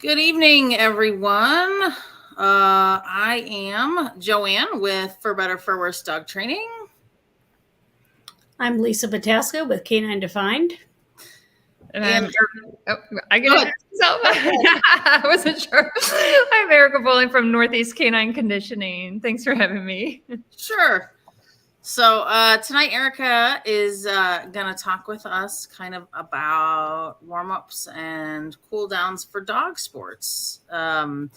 Good evening, everyone. I am Joanne with For Better For Worse Dog Training. I'm Lisa Bataska with Canine Defined. And I get Good. it myself. I wasn't sure. I'm Eric Boling from Northeast Canine Conditioning. Thanks for having me. Sure. So tonight, Erica is going to talk with us kind of about warm-ups and cool-downs for dog sports. Erica,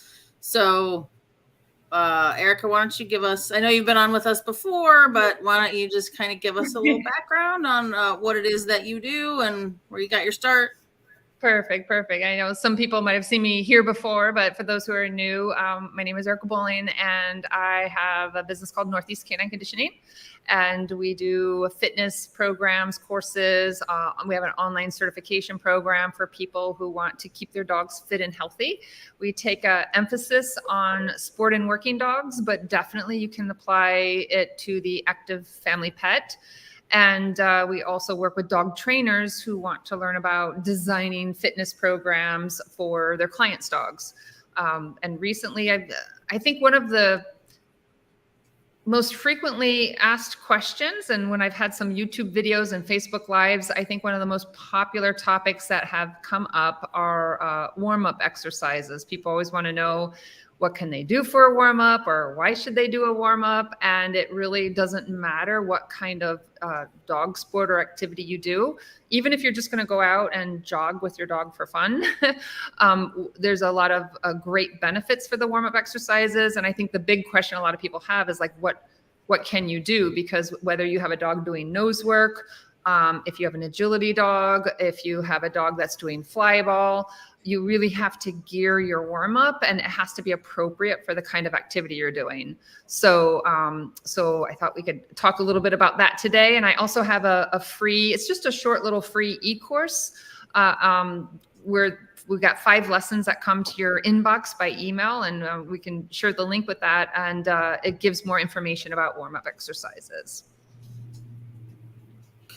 why don't you give us, I know you've been on with us before, but why don't you just kind of give us a little background on what it is that you do and where you got your start? Perfect. I know some people might have seen me here before, but for those who are new, my name is Eric Boling, and I have a business called Northeast Canine Conditioning, and we do fitness programs, courses. We have an online certification program for people who want to keep their dogs fit and healthy. We take an emphasis on sport and working dogs, but definitely you can apply it to the active family pet. And we also work with dog trainers who want to learn about designing fitness programs for their clients' dogs. And recently, I think one of the most frequently asked questions, and when I've had some YouTube videos and Facebook Lives, I think one of the most popular topics that have come up are warm-up exercises. People always want to know, what can they do for a warm-up, or why should they do a warm-up? And it really doesn't matter what kind of dog sport or activity you do. Even if you're just going to go out and jog with your dog for fun, there's a lot of great benefits for the warm-up exercises. And I think the big question a lot of people have is like, what can you do? Because whether you have a dog doing nose work, if you have an agility dog, if you have a dog that's doing fly ball, you really have to gear your warm up, and it has to be appropriate for the kind of activity you're doing. So I thought we could talk a little bit about that today. And I also have a free, it's just a short little free e-course where we've got 5 lessons that come to your inbox by email, and we can share the link with that. And it gives more information about warm-up exercises.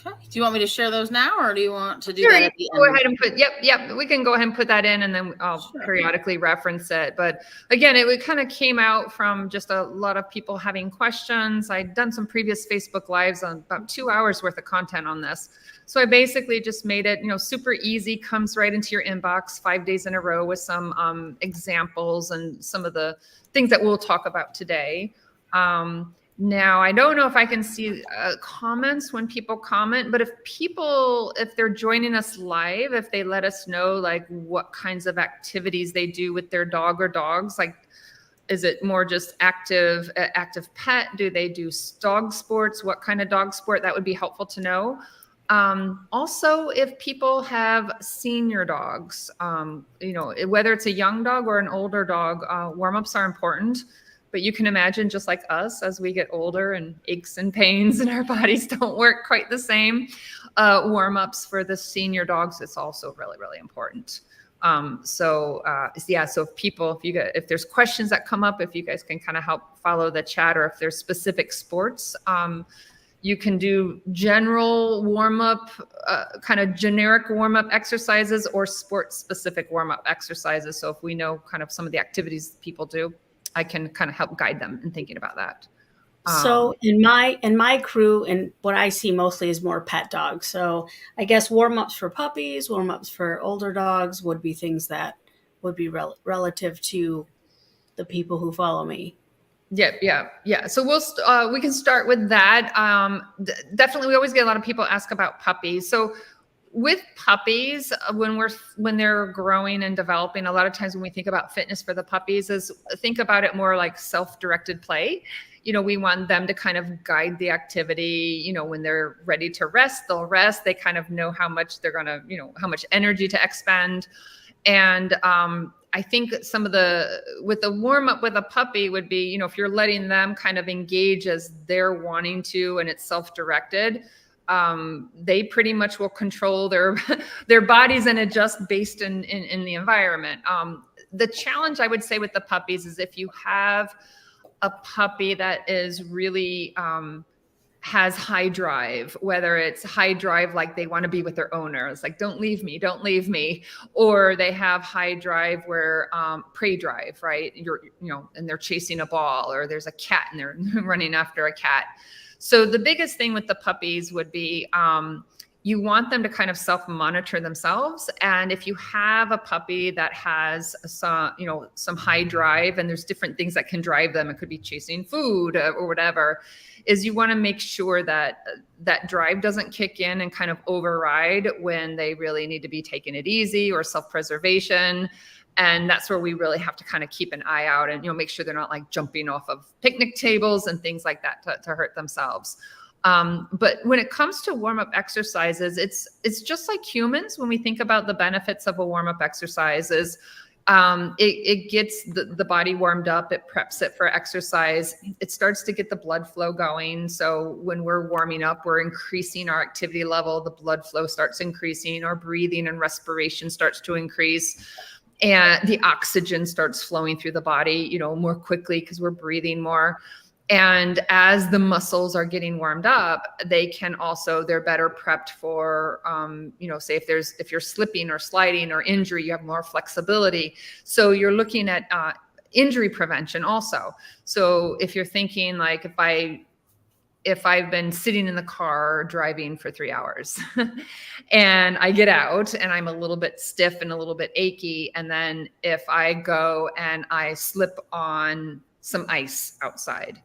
Okay. Do you want me to share those now, or do you want to do Sure, that at the end? go ahead and yep. We can go ahead and put that in, and then I'll periodically reference it. But again, it kind of came out from just a lot of people having questions. I'd done some previous Facebook Lives on about 2 hours worth of content on this. So I basically just made it, super easy, comes right into your inbox 5 days in a row with some examples and some of the things that we'll talk about today. Now, I don't know if I can see comments when people comment, but if they're joining us live, if they let us know like what kinds of activities they do with their dog or dogs, like, is it more just active pet? Do they do dog sports? What kind of dog sport? That would be helpful to know. Also, if people have senior dogs, whether it's a young dog or an older dog, warm-ups are important. But you can imagine, just like us, as we get older and aches and pains and our bodies don't work quite the same, warm-ups for the senior dogs, it's also really, really important. So if there's questions that come up, if you guys can kind of help follow the chat, or if there's specific sports, you can do general warm-up, kind of generic warm-up exercises, or sport-specific warm-up exercises. So if we know kind of some of the activities people do, I can kind of help guide them in thinking about that. So in my crew, and what I see mostly is more pet dogs. So I guess warm-ups for puppies, warm-ups for older dogs would be things that would be relative to the people who follow me. Yeah. So we can start with that. Definitely, we always get a lot of people ask about puppies. So with puppies, when they're growing and developing, a lot of times when we think about fitness for the puppies, is think about it more like self-directed play. We want them to kind of guide the activity. When they're ready to rest, they'll rest. They kind of know how much they're gonna, how much energy to expend. And I think with the warm up with a puppy would be, if you're letting them kind of engage as they're wanting to, and it's self-directed, they pretty much will control their bodies and adjust based in the environment. The challenge, I would say, with the puppies is if you have a puppy that is really has high drive, whether it's high drive like they want to be with their owner, it's like don't leave me, or they have high drive where prey drive, right? And they're chasing a ball, or there's a cat and they're running after a cat. So the biggest thing with the puppies would be you want them to kind of self-monitor themselves. And if you have a puppy that has some high drive, and there's different things that can drive them, it could be chasing food or whatever, is you want to make sure that that drive doesn't kick in and kind of override when they really need to be taking it easy or self-preservation. And that's where we really have to kind of keep an eye out and, make sure they're not like jumping off of picnic tables and things like that to hurt themselves. But when it comes to warm-up exercises, it's just like humans. When we think about the benefits of a warm-up exercise, it gets the body warmed up, it preps it for exercise, it starts to get the blood flow going. So when we're warming up, we're increasing our activity level, the blood flow starts increasing, our breathing and respiration starts to increase, and the oxygen starts flowing through the body, more quickly because we're breathing more. And as the muscles are getting warmed up, they're better prepped for, say if you're slipping or sliding or injury, you have more flexibility. So you're looking at injury prevention also. So if you're thinking like, if I've been sitting in the car driving for 3 hours and I get out and I'm a little bit stiff and a little bit achy, and then if I go and I slip on some ice outside,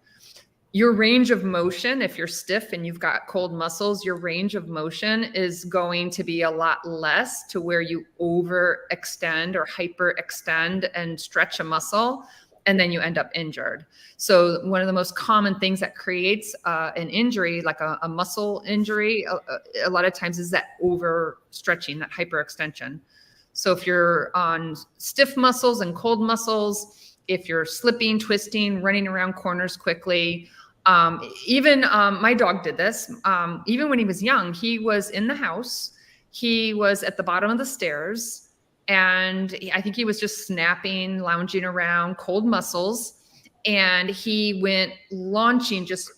your range of motion, if you're stiff and you've got cold muscles, your range of motion is going to be a lot less to where you overextend or hyperextend and stretch a muscle, and then you end up injured. So one of the most common things that creates an injury, like a muscle injury, a lot of times is that overstretching, that hyperextension. So if you're on stiff muscles and cold muscles, if you're slipping, twisting, running around corners quickly, even my dog did this. Even when he was young, he was in the house. He was at the bottom of the stairs, and I think he was just snapping, lounging around, cold muscles. And he went launching just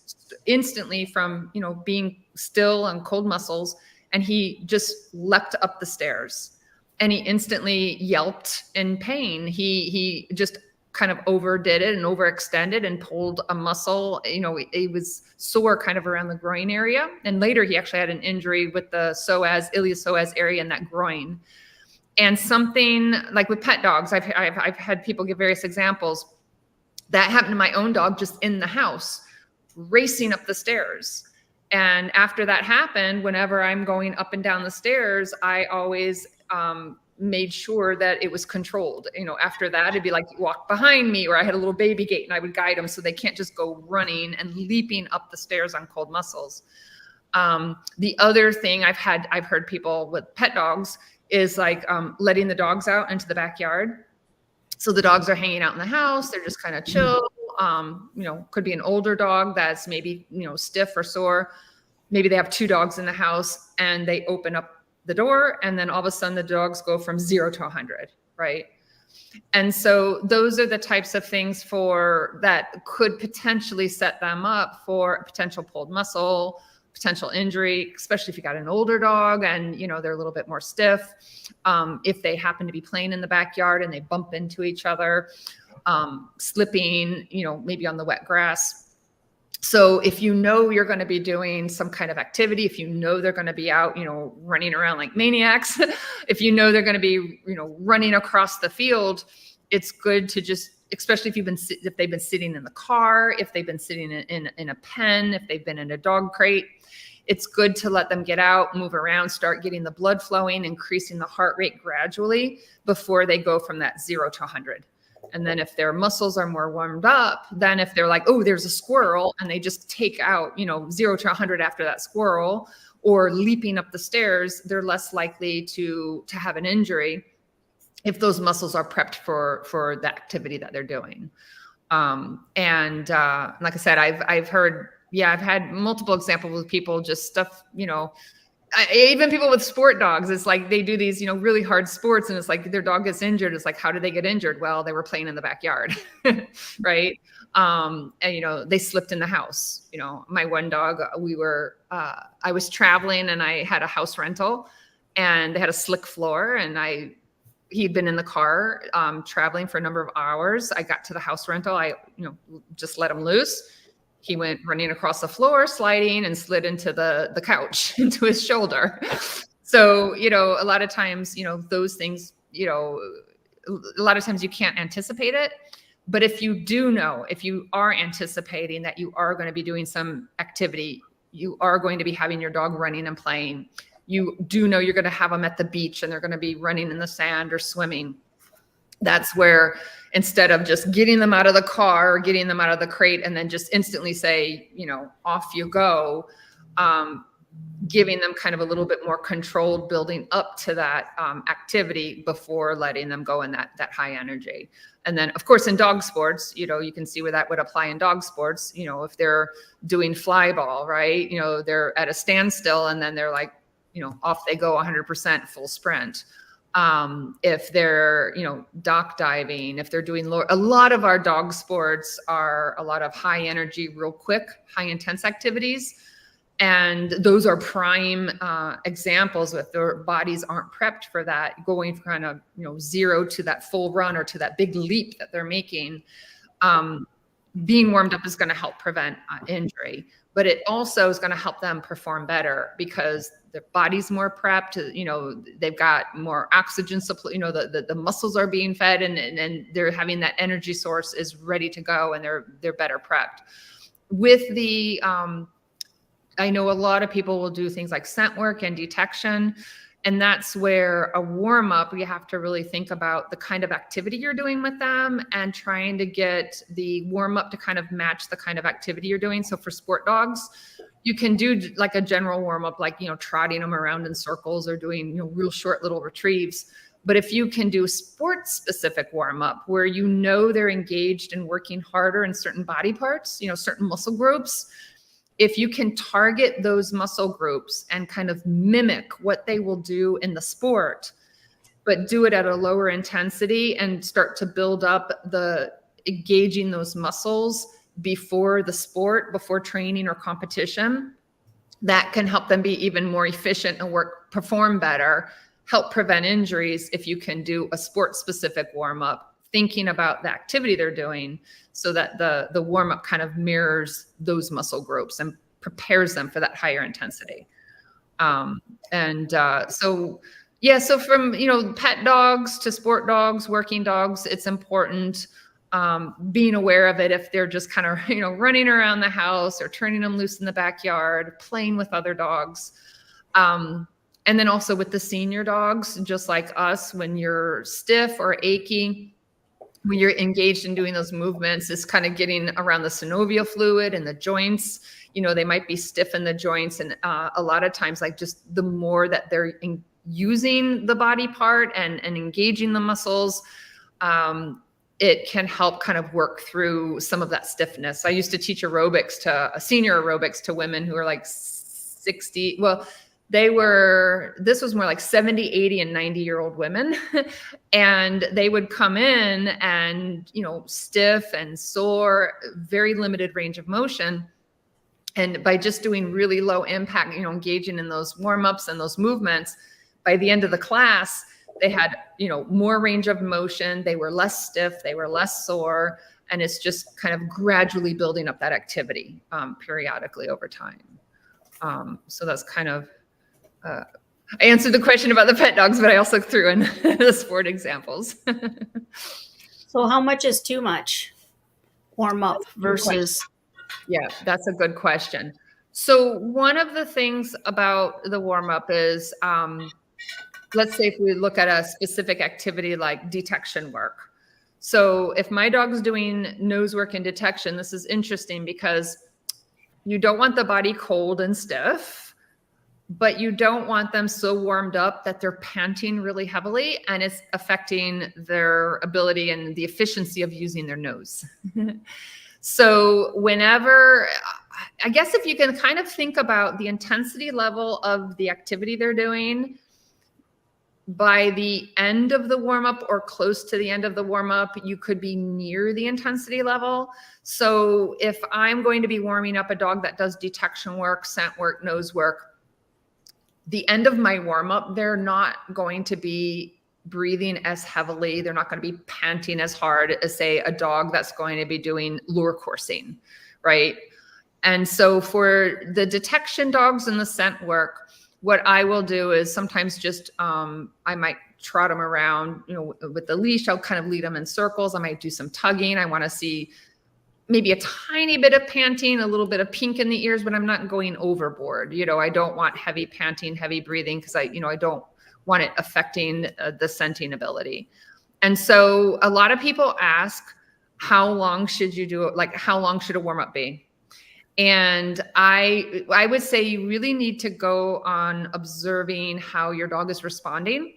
instantly from, being still and cold muscles. And he just leapt up the stairs, and he instantly yelped in pain. He just kind of overdid it and overextended and pulled a muscle. It was sore kind of around the groin area. And later he actually had an injury with the iliopsoas area in that groin. And something like with pet dogs, I've had people give various examples. That happened to my own dog just in the house, racing up the stairs. And after that happened, whenever I'm going up and down the stairs, I always made sure that it was controlled. After that, it'd be like, walk behind me, or I had a little baby gate and I would guide them so they can't just go running and leaping up the stairs on cold muscles. The other thing I've heard people with pet dogs is like letting the dogs out into the backyard. So the dogs are hanging out in the house. They're just kind of chill. Could be an older dog that's maybe, stiff or sore. Maybe they have 2 dogs in the house and they open up the door, and then all of a sudden the dogs go from 0 to 100, right? And so those are the types of things that could potentially set them up for a potential pulled muscle, potential injury, especially if you got an older dog and, they're a little bit more stiff. If they happen to be playing in the backyard and they bump into each other, slipping, maybe on the wet grass. So if you're going to be doing some kind of activity, if they're going to be out, running around like maniacs, if they're going to be, running across the field, it's good to just, especially if they've been sitting in the car, if they've been sitting in a pen, if they've been in a dog crate, it's good to let them get out, move around, start getting the blood flowing, increasing the heart rate gradually before they go from that 0 to 100. And then if their muscles are more warmed up, then if they're like, oh, there's a squirrel, and they just take out, 0 to 100 after that squirrel, or leaping up the stairs, they're less likely to have an injury if those muscles are prepped for the activity that they're doing. And like I said, I've had multiple examples with people just stuff, even people with sport dogs, it's like they do these, really hard sports, and it's like their dog gets injured. It's like, how did they get injured? Well, they were playing in the backyard, right? And they slipped in the house. My one dog, I was traveling and I had a house rental, and they had a slick floor, and he'd been in the car traveling for a number of hours. I got to the house rental. I just let him loose. He went running across the floor, sliding, and slid into the couch, into his shoulder. So, a lot of times, those things, a lot of times you can't anticipate it. But if you are anticipating that you are going to be doing some activity, you are going to be having your dog running and playing, you do know you're going to have them at the beach and they're going to be running in the sand or swimming. That's where, instead of just getting them out of the car or getting them out of the crate and then just instantly say, off you go, giving them kind of a little bit more controlled building up to that activity before letting them go in that high energy. And then, of course, in dog sports, you can see where that would apply in dog sports. If they're doing fly ball, right? They're at a standstill and then they're like, off they go 100% full sprint. If they're, dock diving, if they're doing a lot of our dog sports are a lot of high energy, real quick, high intense activities. And those are prime examples if their bodies aren't prepped for that, going from kind of, zero to that full run or to that big leap that they're making. Being warmed up is going to help prevent injury, but it also is going to help them perform better because their body's more prepped. They've got more oxygen supply. The muscles are being fed, and they're having that energy source is ready to go, and they're better prepped. With the I know a lot of people will do things like scent work and detection. And that's where a warm up, you have to really think about the kind of activity you're doing with them and trying to get the warm up to kind of match the kind of activity you're doing. So for sport dogs, you can do like a general warm up, like, trotting them around in circles or doing, real short little retrieves. But if you can do sport specific warm up where they're engaged in working harder in certain body parts, certain muscle groups, if you can target those muscle groups and kind of mimic what they will do in the sport, but do it at a lower intensity and start to build up engaging those muscles before the sport, before training or competition, that can help them be even more efficient and perform better, help prevent injuries if you can do a sport specific warm up, thinking about the activity they're doing so that the warm-up kind of mirrors those muscle groups and prepares them for that higher intensity. So from, pet dogs to sport dogs, working dogs, it's important being aware of it if they're just kind of, running around the house or turning them loose in the backyard, playing with other dogs. And then also with the senior dogs, just like us, when you're stiff or achy, when you're engaged in doing those movements, is kind of getting around the synovial fluid and the joints. They might be stiff in the joints. And a lot of times, like, just the more that they're using the body part and engaging the muscles, it can help kind of work through some of that stiffness. I used to teach senior aerobics to women who are like 60. Well, this was more like 70, 80 and 90-year-old women. And they would come in and, stiff and sore, very limited range of motion. And by just doing really low impact, engaging in those warm-ups and those movements, by the end of the class, they had, more range of motion. They were less stiff. They were less sore. And it's just kind of gradually building up that activity periodically over time. So that's kind of, I answered the question about the pet dogs, but I also threw in the sport examples. So how much is too much warm up versus? Yeah, that's a good question. So one of the things about the warm up is, let's say if we look at a specific activity like detection work. So if my dog's doing nose work and detection, this is interesting because you don't want the body cold and stiff, but you don't want them so warmed up that they're panting really heavily and it's affecting their ability and the efficiency of using their nose. So whenever I guess if you can kind of think about the intensity level of the activity they're doing by the end of the warm up or close to the end of the warm up, you could be near the intensity level. So if I'm going to be warming up a dog that does detection work, scent work, nose work, the end of my warm up, they're not going to be breathing as heavily. They're not going to be panting as hard as, say, a dog that's going to be doing lure coursing, right? And so for the detection dogs and the scent work, what I will do is sometimes just, I might trot them around, with the leash. I'll kind of lead them in circles. I might do some tugging. I want to see maybe a tiny bit of panting, a little bit of pink in the ears, but I'm not going overboard. I don't want heavy panting, heavy breathing, because I don't want it affecting the scenting ability. And so a lot of people ask, how long should you do it? Like, how long should a warm up be? And I would say you really need to go on observing how your dog is responding,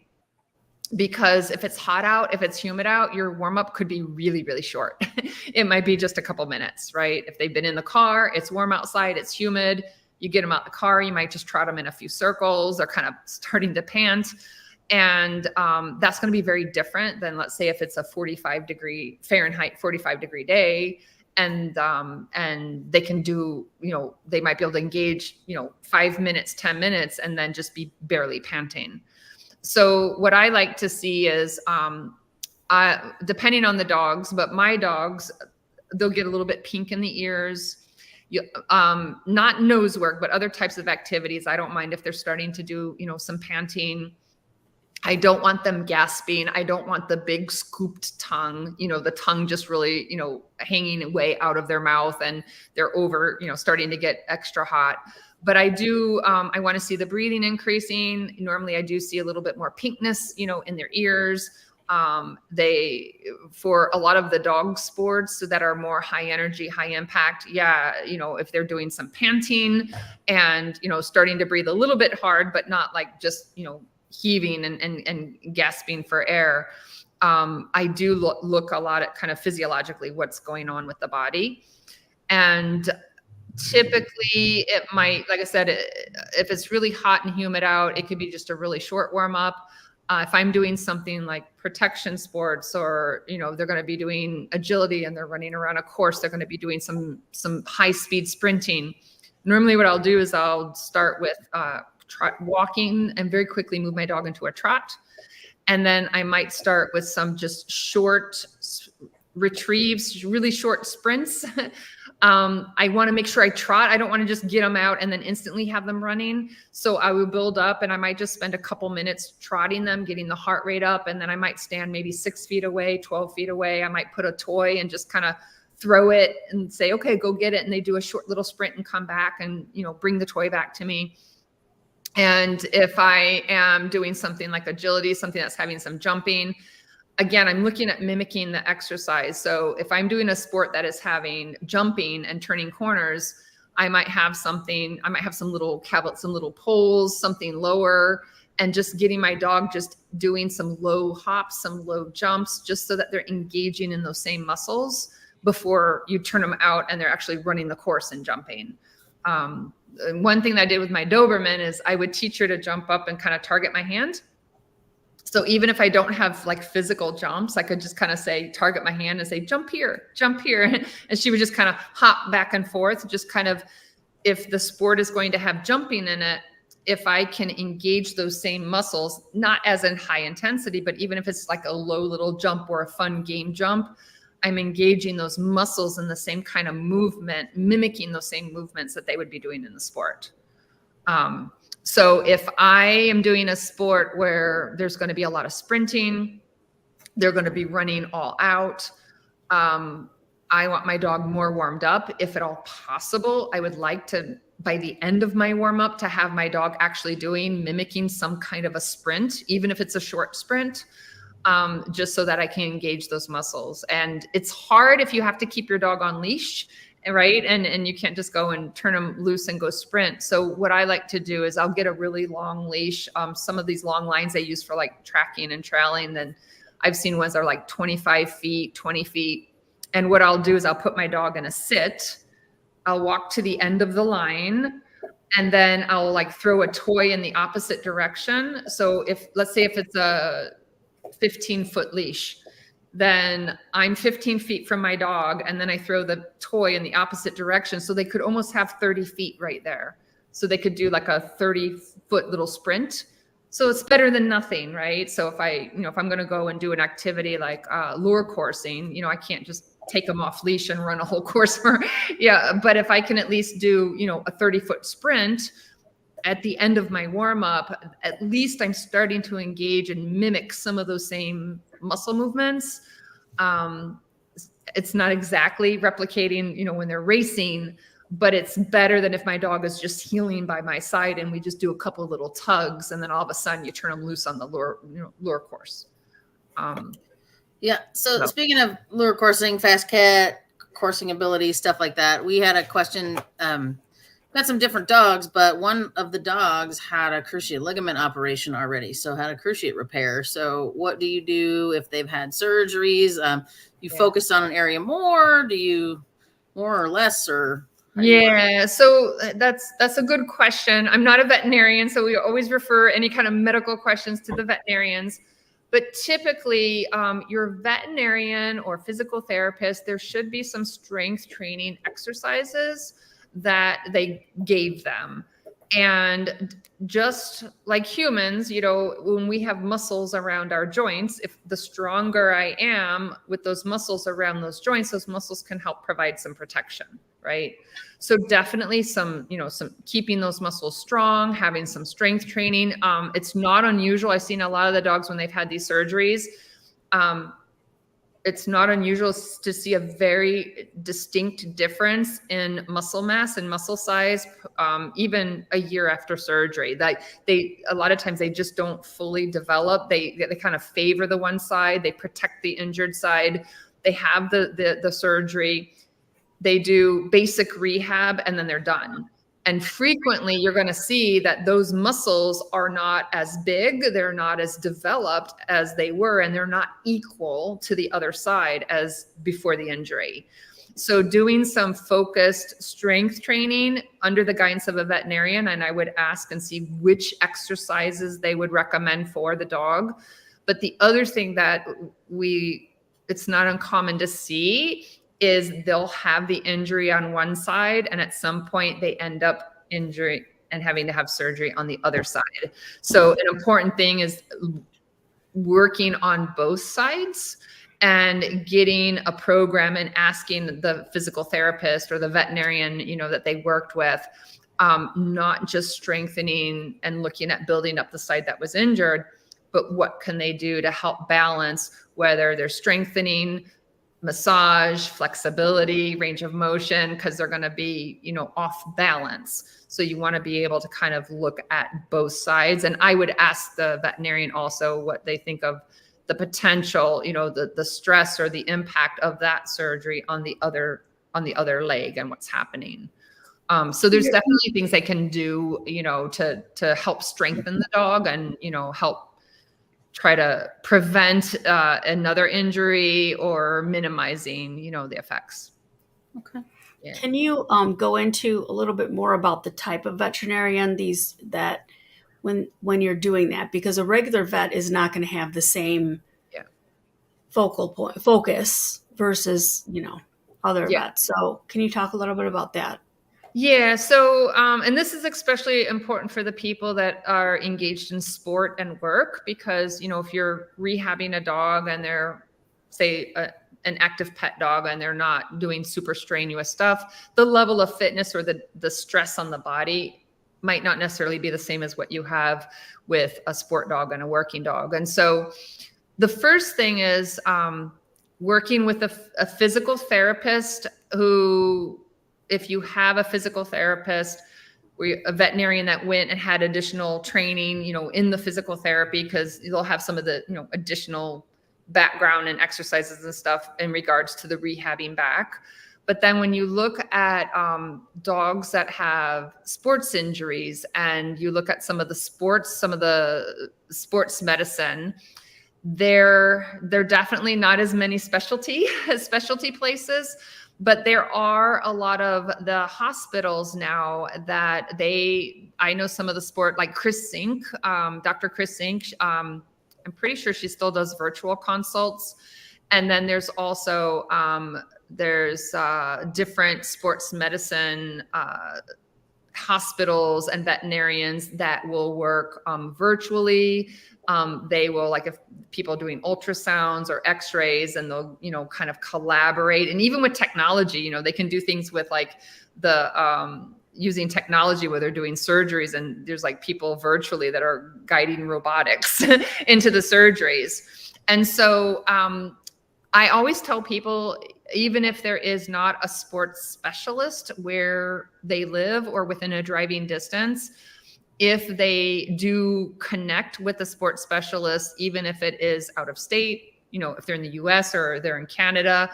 because if it's hot out, if it's humid out, your warm up could be really, really short. It might be just a couple minutes, right? If they've been in the car, it's warm outside, it's humid, you get them out the car, you might just trot them in a few circles. They're kind of starting to pant. And that's going to be very different than, let's say, if it's a 45 degree Fahrenheit, 45 degree day, and they can do, they might be able to engage, 5 minutes, 10 minutes, and then just be barely panting. So what I like to see is, depending on the dogs, but my dogs, they'll get a little bit pink in the ears. Not nose work, but other types of activities. I don't mind if they're starting to do, some panting. I don't want them gasping. I don't want the big scooped tongue, the tongue just really, hanging way out of their mouth, and they're over, starting to get extra hot. But I do, I want to see the breathing increasing. Normally I do see a little bit more pinkness, in their ears. For a lot of the dog sports that are more high energy, high impact. Yeah. If they're doing some panting and, starting to breathe a little bit hard, but not like just, heaving and gasping for air. I do look a lot at kind of physiologically what's going on with the body. And typically it might, like I said, if it's really hot and humid out, it could be just a really short warm up. If I'm doing something like protection sports, or, they're going to be doing agility and they're running around a course, they're going to be doing some high speed sprinting. Normally what I'll do is I'll start with walking and very quickly move my dog into a trot. And then I might start with some just short retrieves, really short sprints. I want to make sure I trot. I don't want to just get them out and then instantly have them running. So I will build up, and I might just spend a couple minutes trotting them, getting the heart rate up. And then I might stand maybe 6 feet away, 12 feet away. I might put a toy and just kind of throw it and say, okay, go get it. And they do a short little sprint and come back and, bring the toy back to me. And if I am doing something like agility, something that's having some jumping, again, I'm looking at mimicking the exercise. So if I'm doing a sport that is having jumping and turning corners, I might have some little cabots, some little poles, something lower, and just getting my dog just doing some low hops, some low jumps, just so that they're engaging in those same muscles before you turn them out and they're actually running the course and jumping. One thing that I did with my Doberman is I would teach her to jump up and kind of target my hand. So even if I don't have like physical jumps, I could just kind of say, target my hand and say, jump here, jump here. And she would just kind of hop back and forth, just kind of, if the sport is going to have jumping in it, if I can engage those same muscles, not as in high intensity, but even if it's like a low little jump or a fun game jump, I'm engaging those muscles in the same kind of movement, mimicking those same movements that they would be doing in the sport. So if I am doing a sport where there's going to be a lot of sprinting, they're going to be running all out, I want my dog more warmed up. If at all possible, I would like to, by the end of my warm up, to have my dog actually mimicking some kind of a sprint, even if it's a short sprint. Just so that I can engage those muscles. And it's hard if you have to keep your dog on leash, right? And you can't just go and turn them loose and go sprint. So what I like to do is I'll get a really long leash. Some of these long lines I use for like tracking and trailing. Then I've seen ones that are like 25 feet, 20 feet. And what I'll do is I'll put my dog in a sit, I'll walk to the end of the line, and then I'll like throw a toy in the opposite direction. So let's say if it's a 15-foot leash, then I'm 15 feet from my dog, and then I throw the toy in the opposite direction. So they could almost have 30 feet right there. So they could do like a 30-foot little sprint. So it's better than nothing, right? So if I'm going to go and do an activity like lure coursing, I can't just take them off leash and run a whole course but if I can at least do, a 30-foot sprint at the end of my warm up, at least I'm starting to engage and mimic some of those same muscle movements. It's not exactly replicating, when they're racing, but it's better than if my dog is just heeling by my side and we just do a couple of little tugs and then all of a sudden you turn them loose on the lure course. Yeah. So speaking of lure coursing, fast cat coursing ability, stuff like that, we had a question. Got some different dogs, but one of the dogs had a cruciate ligament operation already, so had a cruciate repair. So what do you do if they've had surgeries? You focus on an area more? Do you more or less, or? Yeah, so that's a good question. I'm not a veterinarian, so we always refer any kind of medical questions to the veterinarians. But typically, your veterinarian or physical therapist, there should be some strength training exercises that they gave them. And just like humans, when we have muscles around our joints, if the stronger I am with those muscles around those joints, those muscles can help provide some protection, right? So definitely some keeping those muscles strong, having some strength training. It's not unusual. I've seen a lot of the dogs when they've had these surgeries. It's not unusual to see a very distinct difference in muscle mass and muscle size, even a year after surgery. A lot of times they just don't fully develop. They kind of favor the one side. They protect the injured side. They have the surgery. They do basic rehab and then they're done. And frequently you're going to see that those muscles are not as big, they're not as developed as they were, and they're not equal to the other side as before the injury. So doing some focused strength training under the guidance of a veterinarian, and I would ask and see which exercises they would recommend for the dog. But the other thing that it's not uncommon to see is they'll have the injury on one side and at some point they end up injury and having to have surgery on the other side. So an important thing is working on both sides and getting a program and asking the physical therapist or the veterinarian, that they worked with, not just strengthening and looking at building up the side that was injured, but what can they do to help balance, whether they're strengthening, massage, flexibility, range of motion, because they're going to be, off balance. So you want to be able to kind of look at both sides. And I would ask the veterinarian also what they think of the potential, the stress or the impact of that surgery on the other leg and what's happening. So there's definitely things they can do, to help strengthen the dog and, help try to prevent another injury or minimizing, the effects. Okay. Yeah. Can you go into a little bit more about the type of veterinarian when you're doing that? Because a regular vet is not going to have the same focus versus, other vets. So can you talk a little bit about that? Yeah. So, and this is especially important for the people that are engaged in sport and work, because, if you're rehabbing a dog and they're, say, an active pet dog and they're not doing super strenuous stuff, the level of fitness or the stress on the body might not necessarily be the same as what you have with a sport dog and a working dog. And so the first thing is working with a physical therapist who, if you have a physical therapist or a veterinarian that went and had additional training, in the physical therapy, because they'll have some of the, additional background and exercises and stuff in regards to the rehabbing back. But then when you look at dogs that have sports injuries and you look at some of the sports medicine, they're definitely not as many specialty places. But there are a lot of the hospitals now that I know some of the sport, like Chris Sink, Dr. Chris Sink, I'm pretty sure she still does virtual consults. And then there's also, different sports medicine hospitals and veterinarians that will work virtually. They will, like, if people are doing ultrasounds or x-rays, and they'll, kind of collaborate. And even with technology, they can do things with like the using technology where they're doing surgeries, and there's like people virtually that are guiding robotics into the surgeries. And so I always tell people, even if there is not a sports specialist where they live or within a driving distance, if they do connect with a sports specialist, even if it is out of state, if they're in the US or they're in Canada,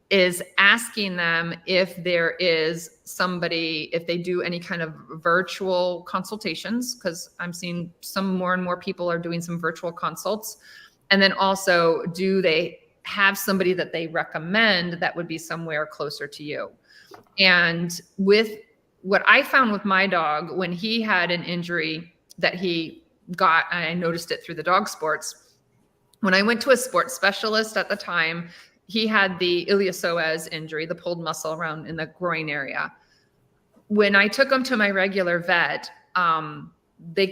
is asking them if there is somebody, if they do any kind of virtual consultations, because I'm seeing some more and more people are doing some virtual consults. And then also, do they have somebody that they recommend that would be somewhere closer to you? And with what I found with my dog, when he had an injury that he got, and I noticed it through the dog sports, when I went to a sports specialist at the time, he had the iliopsoas injury, the pulled muscle around in the groin area. When I took him to my regular vet, they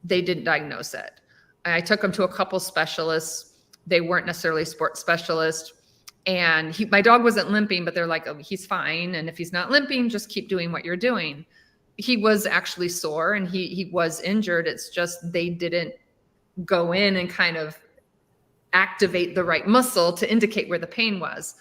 didn't diagnose it. I took him to a couple specialists. They weren't necessarily sports specialists. And my dog wasn't limping, but they're like, oh, he's fine. And if he's not limping, just keep doing what you're doing. He was actually sore, and he was injured. It's just they didn't go in and kind of activate the right muscle to indicate where the pain was.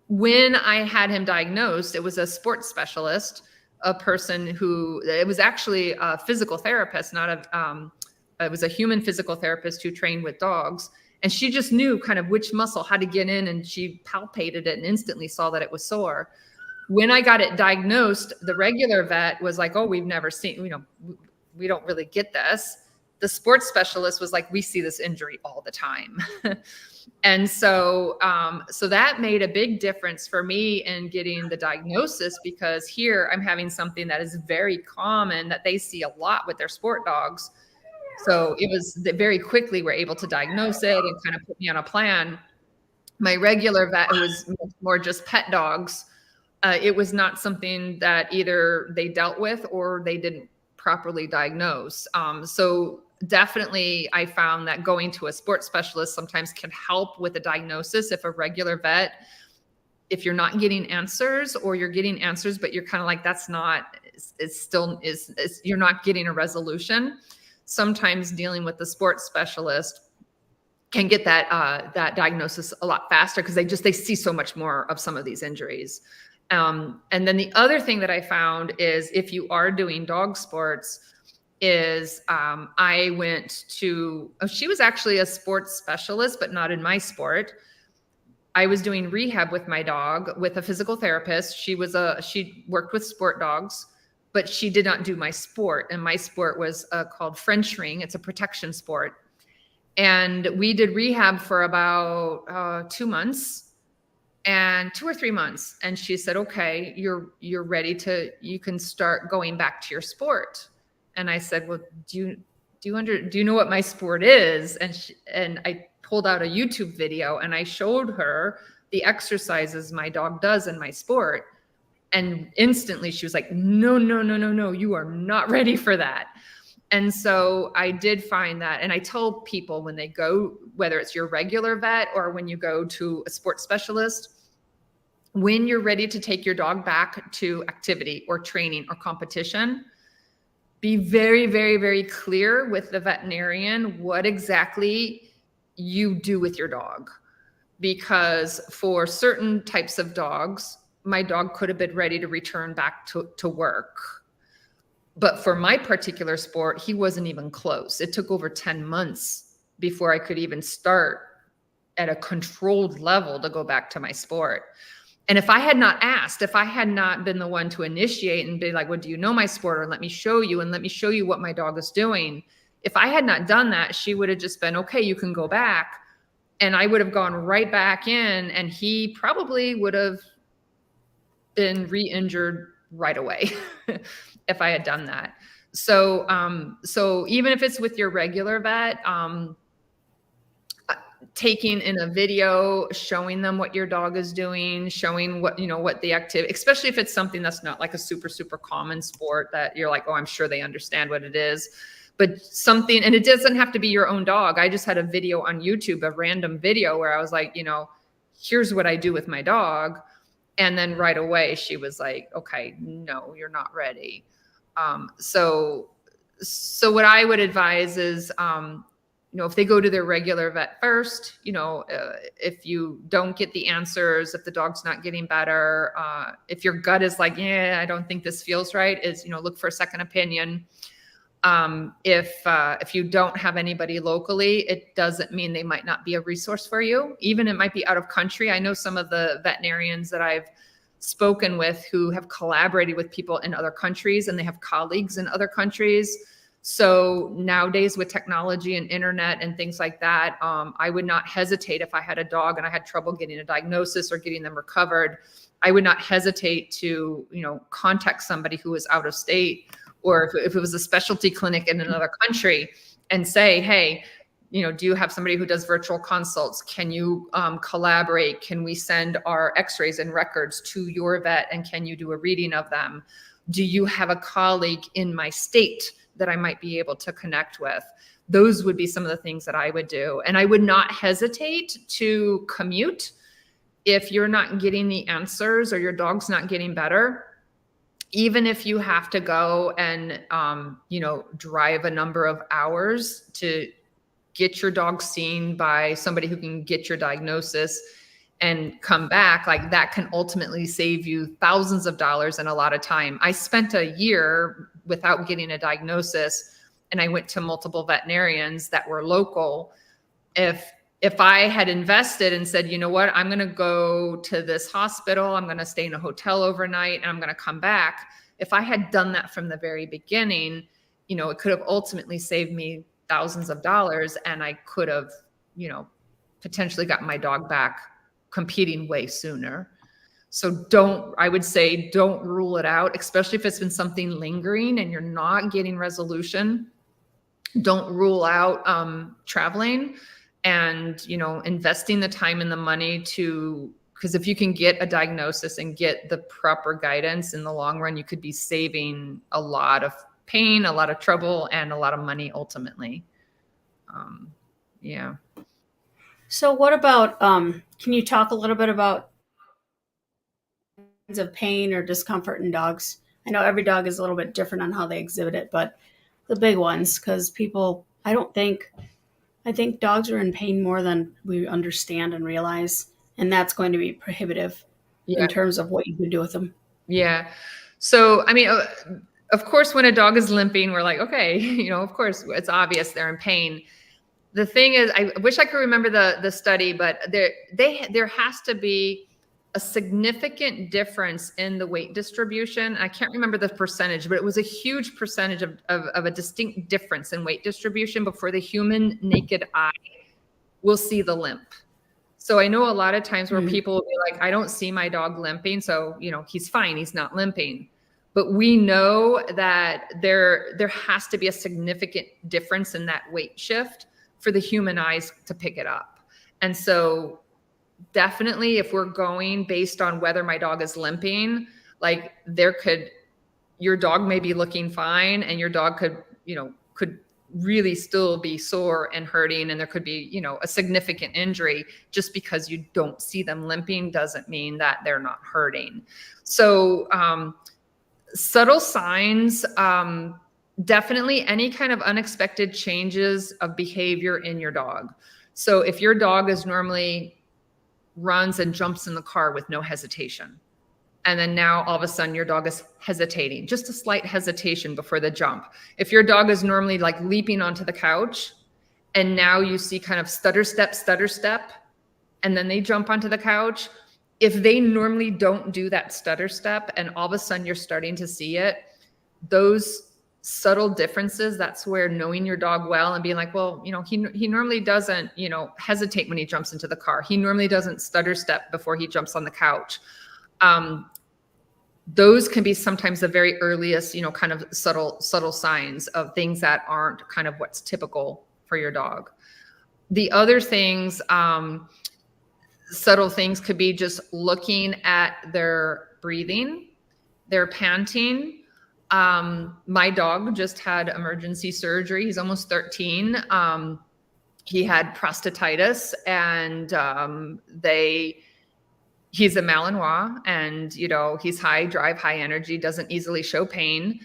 When I had him diagnosed, it was a sports specialist, a person it was actually a physical therapist, it was a human physical therapist who trained with dogs. And she just knew kind of which muscle, how to get in, and she palpated it and instantly saw that it was sore. When I got it diagnosed, the regular vet was like, oh, we've never seen, we don't really get this. The sports specialist was like, we see this injury all the time. And so that made a big difference for me in getting the diagnosis, because here I'm having something that is very common that they see a lot with their sport dogs. So it was very quickly we're able to diagnose it and kind of put me on a plan. My regular vet, who was more just pet dogs, it was not something that either they dealt with or they didn't properly diagnose. So definitely I found that going to a sports specialist sometimes can help with a diagnosis. If a regular vet, if you're not getting answers, or you're getting answers, but you're kind of like, you're not getting a resolution. Sometimes dealing with the sports specialist can get that diagnosis a lot faster, because they see so much more of some of these injuries. And then the other thing that I found is, if you are doing dog sports, is I went to, she was actually a sports specialist, but not in my sport. I was doing rehab with my dog with a physical therapist. She worked with sport dogs, but she did not do my sport. And my sport was called French ring. It's a protection sport. And we did rehab for about 2 months, and 2 or 3 months. And she said, okay, you're ready you can start going back to your sport. And I said, well, do you know what my sport is? And I pulled out a YouTube video, and I showed her the exercises my dog does in my sport. And instantly she was like, no, you are not ready for that. And so I did find that. And I tell people, when they go, whether it's your regular vet or when you go to a sports specialist, when you're ready to take your dog back to activity or training or competition, be very, very, very clear with the veterinarian what exactly you do with your dog. Because for certain types of dogs, my dog could have been ready to return back to work. But for my particular sport, he wasn't even close. It took over 10 months before I could even start at a controlled level to go back to my sport. And if I had not asked, if I had not been the one to initiate and be like, well, do you know my sport? Or let me show you, and let me show you what my dog is doing. If I had not done that, she would have just been, okay, you can go back. And I would have gone right back in, and he probably would have been re-injured right away if I had done that. So, so even if it's with your regular vet, taking in a video, showing them what your dog is doing, showing what, you know, what the activity, especially if it's something that's not like a super, super common sport that you're like, oh, I'm sure they understand what it is, but something, and it doesn't have to be your own dog. I just had a video on YouTube, a random video where I was like, you know, here's what I do with my dog. And then right away she was like, okay, no, you're not ready. So what I would advise is, you know, if they go to their regular vet first, you know, if you don't get the answers, if the dog's not getting better, if your gut is like, yeah, I don't think this feels right, is, you know, look for a second opinion. If you don't have anybody locally, it doesn't mean they might not be a resource for you. Even it might be out of country. I know some of the veterinarians that I've spoken with who have collaborated with people in other countries, and they have colleagues in other countries. So nowadays with technology and internet and things like that, I would not hesitate if I had a dog and I had trouble getting a diagnosis or getting them recovered. I would not hesitate to, you know, contact somebody who is out of state, or if it was a specialty clinic in another country, and say, hey, you know, do you have somebody who does virtual consults? Can you collaborate? Can we send our x-rays and records to your vet, and can you do a reading of them? Do you have a colleague in my state that I might be able to connect with? Those would be some of the things that I would do. And I would not hesitate to commute if you're not getting the answers or your dog's not getting better. Even if you have to go and, you know, drive a number of hours to get your dog seen by somebody who can get your diagnosis and come back, like that can ultimately save you thousands of dollars and a lot of time. I spent a year without getting a diagnosis, and I went to multiple veterinarians that were local. If I had invested and said, you know what, I'm going to go to this hospital, I'm going to stay in a hotel overnight, and I'm going to come back. If I had done that from the very beginning, you know, it could have ultimately saved me thousands of dollars, and I could have, you know, potentially gotten my dog back competing way sooner. So I would say don't rule it out, especially if it's been something lingering and you're not getting resolution. Don't rule out traveling and, you know, investing the time and the money because if you can get a diagnosis and get the proper guidance in the long run, you could be saving a lot of pain, a lot of trouble, and a lot of money ultimately. Yeah. So what about, can you talk a little bit about kinds of pain or discomfort in dogs? I know every dog is a little bit different on how they exhibit it, but the big ones, because people, I think dogs are in pain more than we understand and realize, and that's going to be prohibitive in terms of what you can do with them. Yeah. So, I mean, of course, when a dog is limping, we're like, okay, you know, of course, it's obvious they're in pain. The thing is, I wish I could remember the study, but there has to be a significant difference in the weight distribution. I can't remember the percentage, but it was a huge percentage of a distinct difference in weight distribution before the human naked eye will see the limp. So I know a lot of times where people will be like, I don't see my dog limping, so, you know, he's fine, he's not limping. But we know that there has to be a significant difference in that weight shift for the human eyes to pick it up. And so definitely if we're going based on whether my dog is limping, like your dog may be looking fine and your dog could really still be sore and hurting, and there could be, you know, a significant injury. Just because you don't see them limping doesn't mean that they're not hurting. So subtle signs, definitely any kind of unexpected changes of behavior in your dog. So if your dog is normally runs and jumps in the car with no hesitation, and then now all of a sudden your dog is hesitating, just a slight hesitation before the jump. If your dog is normally like leaping onto the couch, and now you see kind of stutter step, and then they jump onto the couch. If they normally don't do that stutter step and all of a sudden you're starting to see it, those subtle differences, that's where knowing your dog well and being like, well, he normally doesn't, hesitate when he jumps into the car. He normally doesn't stutter step before he jumps on the couch. Those can be sometimes the very earliest, kind of subtle signs of things that aren't kind of what's typical for your dog. The other things, subtle things could be just looking at their breathing, their panting. My dog just had emergency surgery. He's almost 13. He had prostatitis, and he's a Malinois, and he's high drive, high energy, doesn't easily show pain.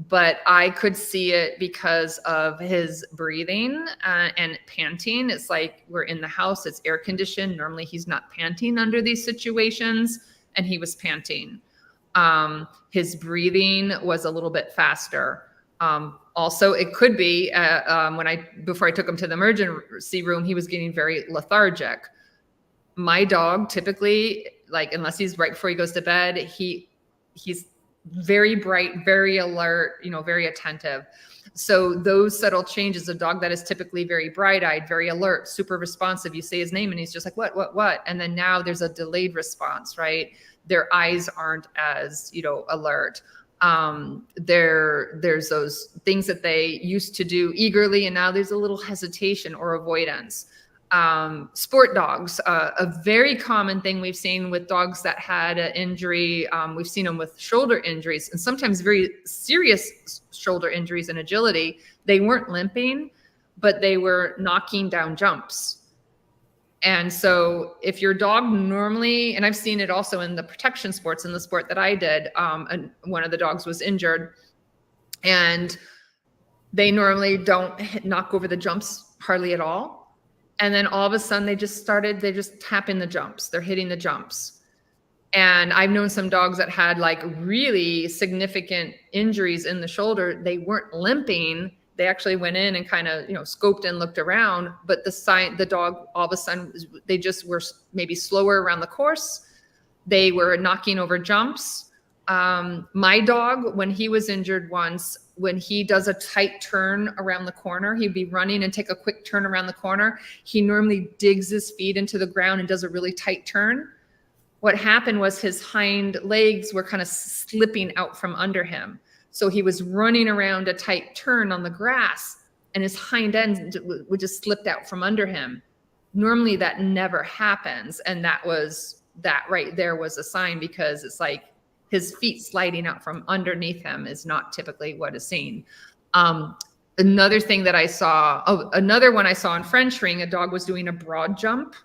But I could see it because of his breathing and panting. It's like we're in the house, it's air conditioned. Normally he's not panting under these situations, and he was panting. His breathing was a little bit faster. Also, it could be before I took him to the emergency room, he was getting very lethargic. My dog typically, like, unless he's right before he goes to bed, he's very bright, very alert, very attentive. So those subtle changes, a dog that is typically very bright-eyed, very alert, super responsive, you say his name and he's just like, what? And then now there's a delayed response, right? Their eyes aren't as, alert. There's those things that they used to do eagerly, and now there's a little hesitation or avoidance. Sport dogs, a very common thing we've seen with dogs that had an injury. We've seen them with shoulder injuries, and sometimes very serious shoulder injuries and agility. They weren't limping, but they were knocking down jumps. And so if your dog normally, and I've seen it also in the protection sports, in the sport that I did, and one of the dogs was injured, and they normally don't knock over the jumps hardly at all. And then all of a sudden they just tapping the jumps. They're hitting the jumps. And I've known some dogs that had like really significant injuries in the shoulder. They weren't limping. They actually went in and kind of, scoped and looked around, but the dog, all of a sudden, they just were maybe slower around the course. They were knocking over jumps. My dog, when he was injured once, when he does a tight turn around the corner, he'd be running and take a quick turn around the corner. He normally digs his feet into the ground and does a really tight turn. What happened was his hind legs were kind of slipping out from under him. So he was running around a tight turn on the grass, and his hind end would just slipped out from under him. Normally that never happens. And that right there was a sign, because it's like his feet sliding out from underneath him is not typically what is seen. Another thing that I saw, another one I saw in French ring, a dog was doing a broad jump.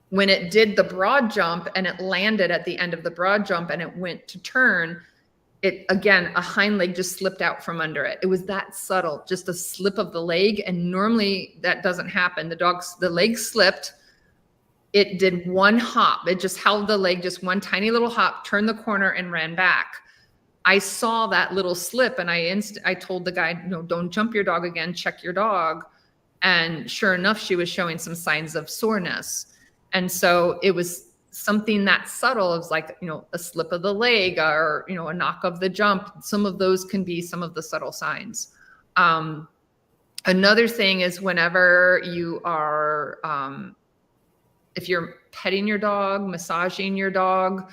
When it did the broad jump and it landed at the end of the broad jump and it went to turn, a hind leg just slipped out from under it. It was that subtle, just a slip of the leg. And normally that doesn't happen. The leg slipped. It did one hop. It just held the leg, just one tiny little hop, turned the corner and ran back. I saw that little slip, and I told the guy, don't jump your dog again, check your dog. And sure enough, she was showing some signs of soreness. And so it was something that subtle. It was like, a slip of the leg or, a knock of the jump. Some of those can be some of the subtle signs. Another thing is whenever you are, if you're petting your dog, massaging your dog,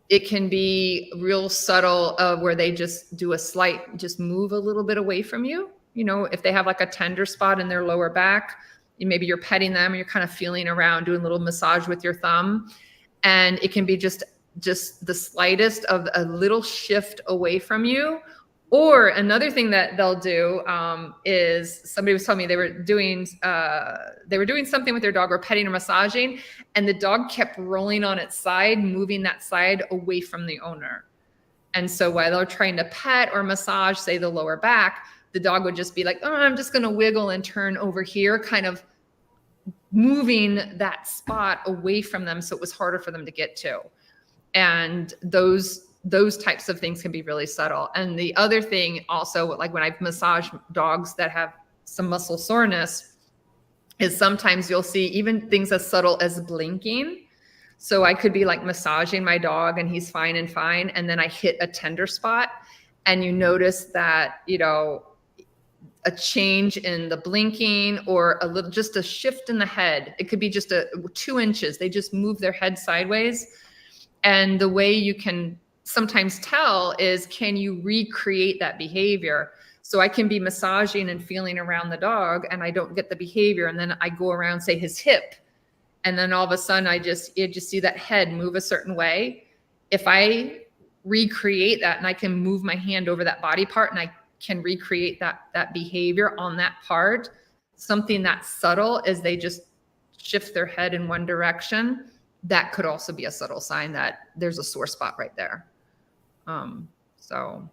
it can be real subtle where they just do just move a little bit away from you. If they have like a tender spot in their lower back, maybe you're petting them and you're kind of feeling around, doing a little massage with your thumb. And it can be just the slightest of a little shift away from you. Or another thing that they'll do is, somebody was telling me they were doing something with their dog or petting or massaging, and the dog kept rolling on its side, moving that side away from the owner. And so while they're trying to pet or massage, say the lower back, the dog would just be like, oh, I'm just going to wiggle and turn over here, kind of moving that spot away from them. So it was harder for them to get to. And those types of things can be really subtle. And the other thing also, like when I've massaged dogs that have some muscle soreness, is sometimes you'll see even things as subtle as blinking. So I could be like massaging my dog and he's fine. And then I hit a tender spot and you notice that, a change in the blinking or just a shift in the head. It could be just 2 inches. They just move their head sideways. And the way you can sometimes tell is, can you recreate that behavior? So I can be massaging and feeling around the dog and I don't get the behavior. And then I go around, say his hip. And then all of a sudden you just see that head move a certain way. If I recreate that and I can move my hand over that body part and I can recreate that behavior on that part, something that's subtle is they just shift their head in one direction. That could also be a subtle sign that there's a sore spot right there. So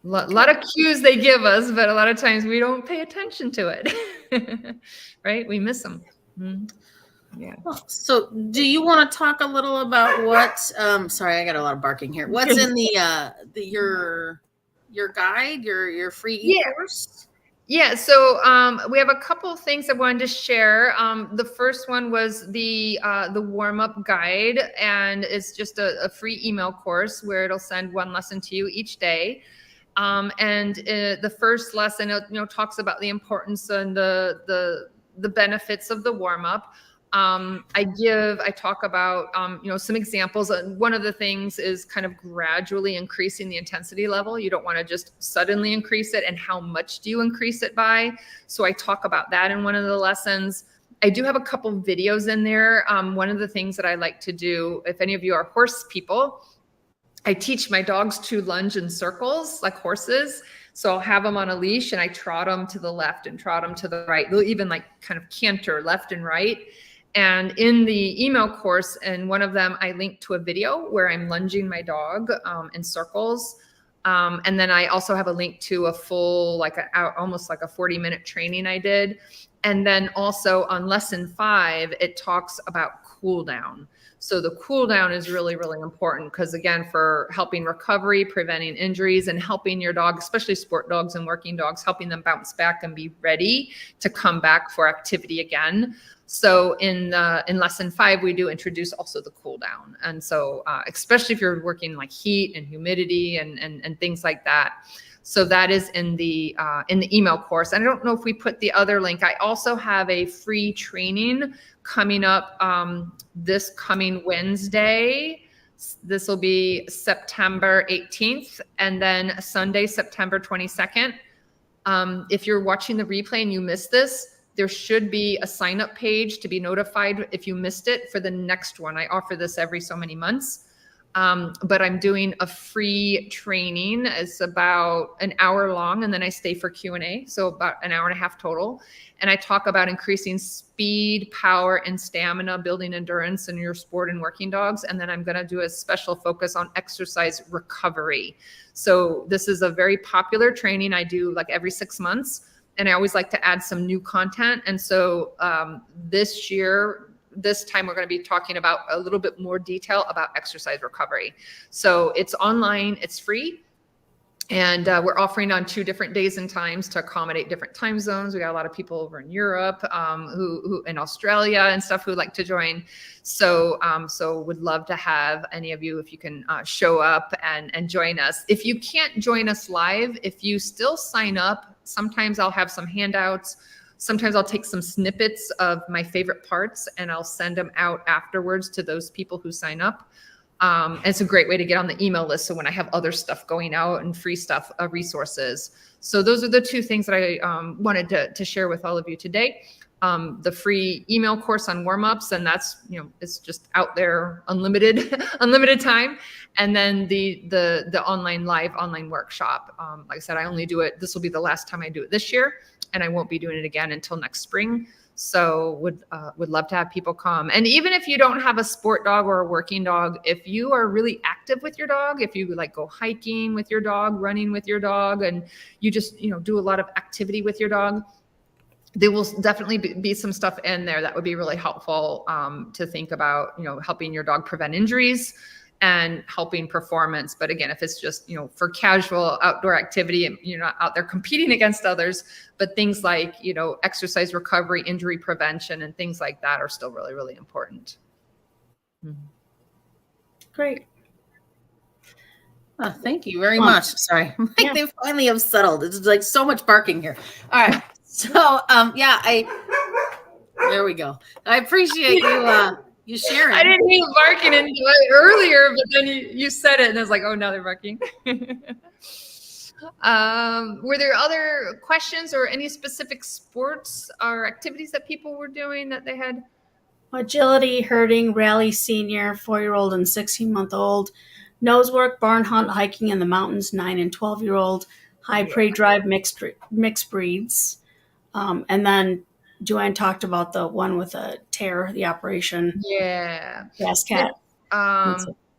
a lot of cues they give us, but a lot of times we don't pay attention to it, right? We miss them. Mm-hmm. Yeah. Well, so do you want to talk a little about what, sorry, I got a lot of barking here. What's in your guide, your free e-course? Yeah. So we have a couple of things I wanted to share. The first one was the warm-up guide, and it's just a free email course where it'll send one lesson to you each day. And the first lesson, talks about the importance and the benefits of the warm-up. I talk about, some examples. One of the things is kind of gradually increasing the intensity level. You don't want to just suddenly increase it. And how much do you increase it by? So I talk about that in one of the lessons. I do have a couple videos in there. One of the things that I like to do, if any of you are horse people, I teach my dogs to lunge in circles like horses. So I'll have them on a leash and I trot them to the left and trot them to the right. They'll even like kind of canter left and right. And in the email course, and one of them, I link to a video where I'm lunging my dog in circles. And then I also have a link to a full, almost like a 40-minute training I did. And then also on lesson 5, it talks about cool down. So the cool down is really, really important because, again, for helping recovery, preventing injuries, and helping your dog, especially sport dogs and working dogs, helping them bounce back and be ready to come back for activity again. So in lesson 5, we do introduce also the cool down. And so especially if you're working like heat and humidity and things like that. So that is in the email course. And I don't know if we put the other link. I also have a free training coming up this coming Wednesday. This will be September 18th and then Sunday, September 22nd. If you're watching the replay and you missed this, there should be a sign up page to be notified if you missed it for the next one. I offer this every so many months. But I'm doing a free training. It's about an hour long, and then I stay for Q&A. So about an hour and a half total. And I talk about increasing speed, power, and stamina, building endurance in your sport and working dogs. And then I'm going to do a special focus on exercise recovery. So this is a very popular training I do like every 6 months. And I always like to add some new content. And so this time we're going to be talking about a little bit more detail about exercise recovery. So it's online, it's free. And we're offering on 2 different days and times to accommodate different time zones. We got a lot of people over in Europe, who in Australia and stuff who like to join. So would love to have any of you, if you can show up and join us. If you can't join us live, if you still sign up, sometimes I'll have some handouts. Sometimes I'll take some snippets of my favorite parts and I'll send them out afterwards to those people who sign up. And it's a great way to get on the email list. So when I have other stuff going out and free stuff, resources. So those are the 2 things that I wanted to share with all of you today. The free email course on warm-ups, and that's, it's just out there, unlimited time. And then the online workshop. Like I said, I only do it. This will be the last time I do it this year, and I won't be doing it again until next spring. So would love to have people come. And even if you don't have a sport dog or a working dog, if you are really active with your dog, if you like go hiking with your dog, running with your dog, and you just, do a lot of activity with your dog, there will definitely be some stuff in there that would be really helpful to think about, helping your dog prevent injuries and helping performance. But again, if it's just, for casual outdoor activity and you're not out there competing against others, but things like, exercise recovery, injury prevention, and things like that are still really, really important. Great. Oh, thank you very Well, much. Sorry. Like yeah. they finally have settled. It's like so much barking here. All right. So there we go. I appreciate you sharing. I didn't hear barking earlier, but then you said it, and I was like, oh, now they're barking. Were there other questions or any specific sports or activities that people were doing that they had? Agility, herding, rally, senior, 4-year-old and 16-month-old, nose work, barn hunt, hiking in the mountains, 9 and 12-year-old, high prey drive, mixed breeds. And then Joanne talked about the one with a tear, the operation. Yeah. Yes, cat.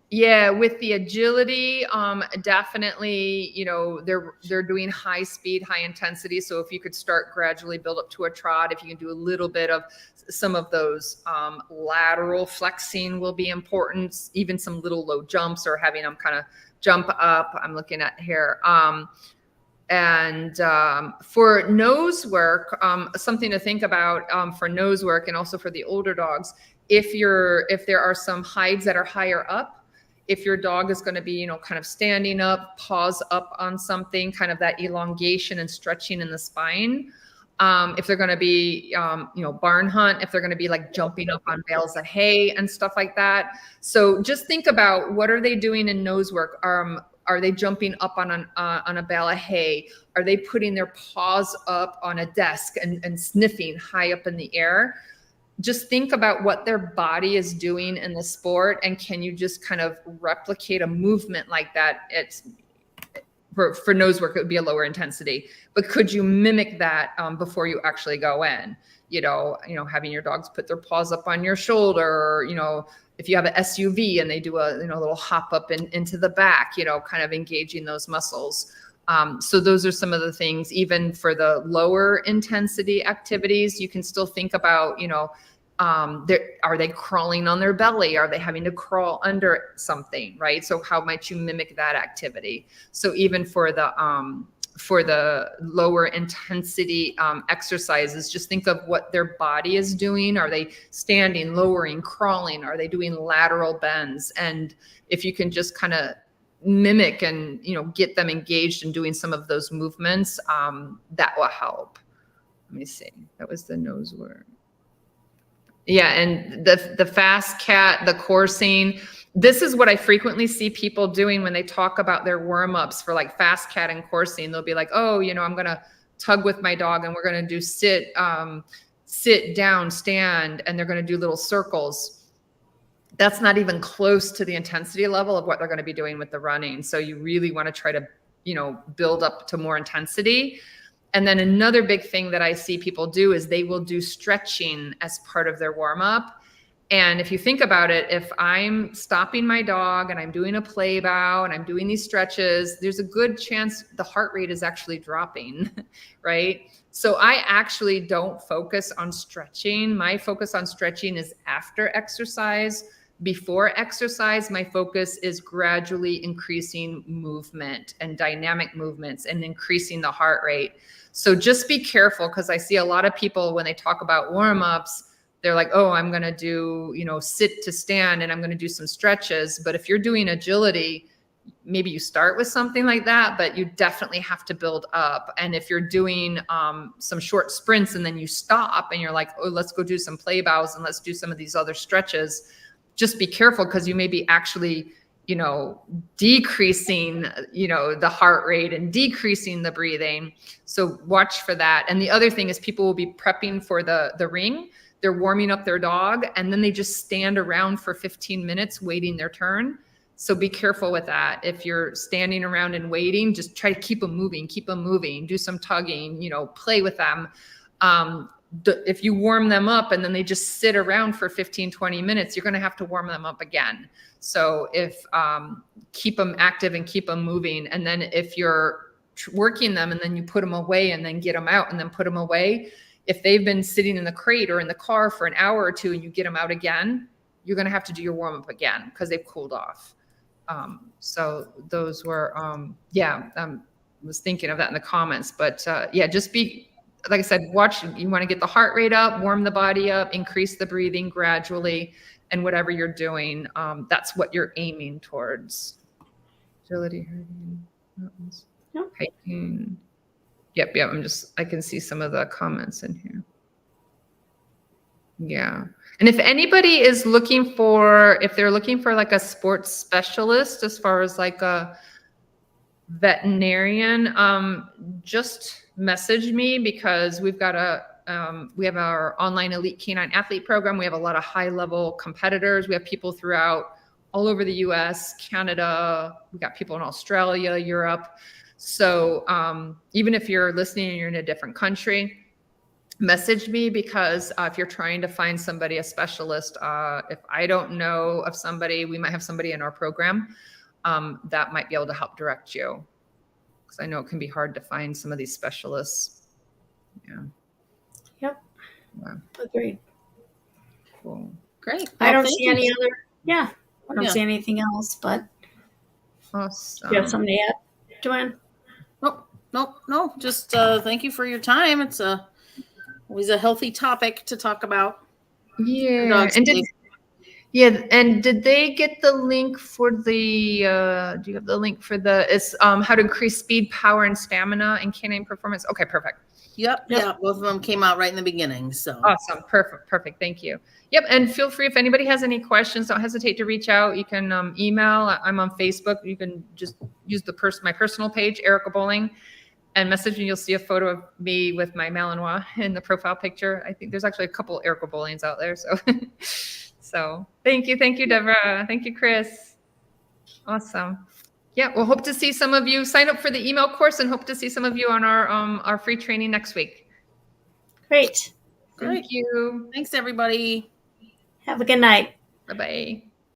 Yeah, with the agility, definitely, they're doing high speed, high intensity. So if you could start gradually build up to a trot, if you can do a little bit of some of those lateral flexing will be important, even some little low jumps or having them kind of jump up. I'm looking at here. And for nose work, something to think about for nose work and also for the older dogs, if there are some hides that are higher up, if your dog is going to be, kind of standing up, paws up on something, kind of that elongation and stretching in the spine. If they're going to be, barn hunt, if they're going to be like jumping up on bales of hay and stuff like that. So just think about what are they doing in nose work? Are they jumping up on a bale of hay? Are they putting their paws up on a desk and sniffing high up in the air? Just think about what their body is doing in the sport, and can you just kind of replicate a movement like that? It's for nose work, it would be a lower intensity, but could you mimic that before you actually go in? Having your dogs put their paws up on your shoulder, or, if you have an SUV and they do a little hop up into the back, kind of engaging those muscles. So those are some of the things. Even for the lower intensity activities, you can still think about, are they crawling on their belly? Are they having to crawl under something, right? So how might you mimic that activity? So even for the lower intensity exercises, just think of what their body is doing. Are they standing, lowering, crawling? Are they doing lateral bends? And if you can just kind of mimic and, get them engaged in doing some of those movements, that will help. Let me see. That was the nose work. Yeah. And the fast cat, the coursing, this is what I frequently see people doing when they talk about their warm-ups for like fast cat and coursing. They'll be like, oh, I'm going to tug with my dog and we're going to do sit, down, stand, and they're going to do little circles. That's not even close to the intensity level of what they're going to be doing with the running. So you really want to try to, build up to more intensity. And then another big thing that I see people do is they will do stretching as part of their warm-up. And if you think about it, if I'm stopping my dog and I'm doing a play bow and I'm doing these stretches, there's a good chance the heart rate is actually dropping, right? So I actually don't focus on stretching. My focus on stretching is after exercise. Before exercise, my focus is gradually increasing movement and dynamic movements and increasing the heart rate. So just be careful, because I see a lot of people when they talk about warm-ups, they're like, oh, I'm going to do, sit to stand and I'm going to do some stretches. But if you're doing agility, maybe you start with something like that, but you definitely have to build up. And if you're doing some short sprints and then you stop and you're like, oh, let's go do some play bows and let's do some of these other stretches, just be careful, because you may be actually, decreasing, the heart rate and decreasing the breathing. So watch for that. And the other thing is people will be prepping for the ring. They're warming up their dog and then they just stand around for 15 minutes waiting their turn. So be careful with that. If you're standing around and waiting, just try to keep them moving, do some tugging, play with them. If you warm them up and then they just sit around for 15, 20 minutes, you're going to have to warm them up again. So if keep them active and keep them moving. And then if you're working them and then you put them away and then get them out and then put them away, if they've been sitting in the crate or in the car for an hour or two and you get them out again, you're going to have to do your warm up again because they've cooled off. So those were, was thinking of that in the comments, but just be, like I said, watch, you want to get the heart rate up, warm the body up, increase the breathing gradually, and whatever you're doing, that's what you're aiming towards. agility, herding, mountains, Yep. hiking. Yep. I can see some of the comments in here. Yeah. And if anybody is if they're looking for like a sports specialist, as far as like a veterinarian, just message me, because we have our online elite canine athlete program. We have a lot of high level competitors. We have people throughout all over the US, Canada. We got people in Australia, Europe. So even if you're listening and you're in a different country, message me, because if you're trying to find somebody, a specialist, if I don't know of somebody, we might have somebody in our program that might be able to help direct you, because I know it can be hard to find some of these specialists. Yeah. Yep. Yeah. Agreed. Cool. Great. I Well, don't thank see you. any other. Yeah. I don't Yeah. see anything else. But Awesome. do you have something to add, Joanne? No. Just thank you for your time. It's always a healthy topic to talk about. Yeah. Dogs And safe. did they get the link for the do you have the link for it's how to increase speed, power, and stamina and canine performance? Okay, perfect. Yep. Yeah, both of them came out right in the beginning. So Awesome. Perfect. Thank you. Yep. And feel free, if anybody has any questions, don't hesitate to reach out. You can email. I'm on Facebook. You can just use my personal page, Eric Boling, and message me. You'll see a photo of me with my Malinois in the profile picture. I think there's actually a couple Eric Bolings out there. So, so thank you, Deborah. Thank you, Chris. Awesome. Yeah, we'll hope to see some of you sign up for the email course, and hope to see some of you on our free training next week. Great. Great. Thank you. Thanks, everybody. Have a good night. Bye-bye.